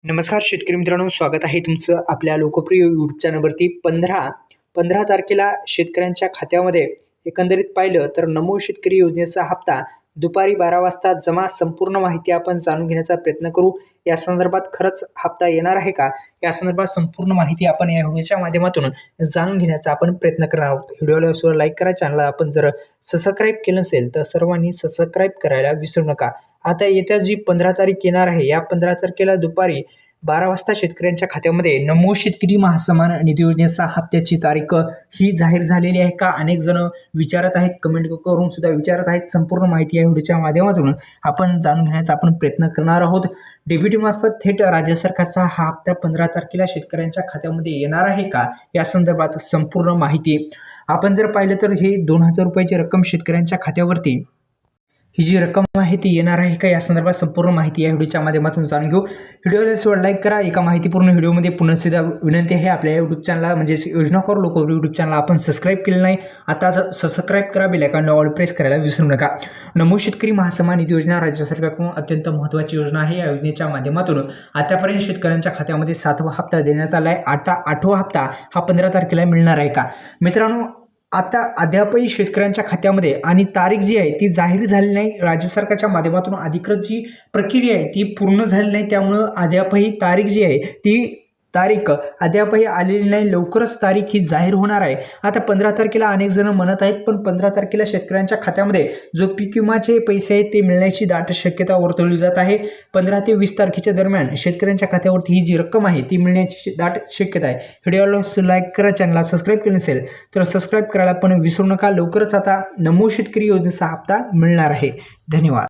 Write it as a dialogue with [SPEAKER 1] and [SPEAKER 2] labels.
[SPEAKER 1] नमस्कार शेतकरी मित्रांनो, स्वागत आहे तुमचं आपल्या लोकप्रिय यूट्यूब चॅनलवरती. 15 तारखेला शेतकऱ्यांच्या खात्यामध्ये एकंदरीत पाहिलं तर नमो शेतकरी योजनेचा हप्ता दुपारी 12 वाजता जमा. संपूर्ण माहिती आपण जाणून घेण्याचा प्रयत्न करू. या संदर्भात खरंच हप्ता येणार आहे का, या संदर्भात संपूर्ण माहिती आपण या व्हिडिओच्या माध्यमातून जाणून घेण्याचा आपण प्रयत्न करणार आहोत. व्हिडिओला सुद्धा लाईक करा, चॅनलला आपण जर सबस्क्राईब केलं नसेल तर सर्वांनी सबस्क्राईब करायला विसरू नका. आता येत्या जी 15 तारीख येणार आहे, या 15 तारखेला दुपारी 12 वाजता शेतकऱ्यांच्या खात्यामध्ये नमो शेतकरी महासन्मान निधी योजनेचा हप्त्याची तारीख ही जाहीर झालेली आहे का, अनेक जण विचारत आहेत, कमेंट करून सुद्धा विचारत आहेत. संपूर्ण माहिती या व्हिडिओच्या माध्यमातून आपण जाणून घेण्याचा आपण प्रयत्न करणार आहोत. डीबीटी मार्फत थेट राज्य सरकारचा हा हप्ता 15 तारखेला शेतकऱ्यांच्या खात्यामध्ये येणार आहे का, या संदर्भात संपूर्ण माहिती आपण जर पाहिलं तर हे 2000 रुपयाची रक्कम शेतकऱ्यांच्या खात्यावरती ही जी रक्कम आहे ती येणार आहे का, या संदर्भात संपूर्ण माहिती या व्हिडिओच्या माध्यमातून जाणून घेऊ. व्हिडिओला लाईक करा. एका माहितीपूर्ण व्हिडिओमध्ये पुन्हा सुद्धा विनंती आहे, आपल्या यूट्यूब चॅनलला म्हणजेच योजनाकार लोक यूट्यूब चॅनल आपण सबस्क्राईब केलं नाही, आता सबस्क्राईब करा, बेल आयकॉनला ऑल प्रेस करायला विसरू नका. नमो शेतकरी महासन्मान निधी योजना राज्य सरकारकडून अत्यंत महत्त्वाची योजना आहे. या योजनेच्या माध्यमातून आतापर्यंत शेतकऱ्यांच्या खात्यामध्ये 7वा हप्ता देण्यात आला आहे. 8वा हप्ता हा 15 तारखेला मिळणार आहे का मित्रांनो. आता अद्यापही शेतकऱ्यांच्या खात्यामध्ये आणि तारीख जी आहे ती जाहीर झाली नाही. राज्य सरकारच्या माध्यमातून अधिकृत जी प्रक्रिया आहे ती पूर्ण झाली नाही, त्यामुळं अद्यापही तारीख जी आहे ती तारीख अद्यापही आलेली नाही. लवकरच तारीख ही जाहीर होणार आहे. आता 15 तारखेला अनेक जण म्हणत आहेत, पण 15 तारखेला शेतकऱ्यांच्या खात्यामध्ये जो पीक विमाचे पैसे आहेत ते मिळण्याची दाट शक्यता वर्तवली जात आहे. 15 ते 20 तारखेच्या दरम्यान शेतकऱ्यांच्या खात्यावरती ही जी रक्कम आहे ती मिळण्याची दाट शक्यता आहे. व्हिडिओला लाईक करा, चॅनलला सबस्क्राईब केलं नसेल तर सबस्क्राईब करायला पण विसरू नका. लवकरच आता नमो शेतकरी योजनेचा हप्ता मिळणार आहे. धन्यवाद.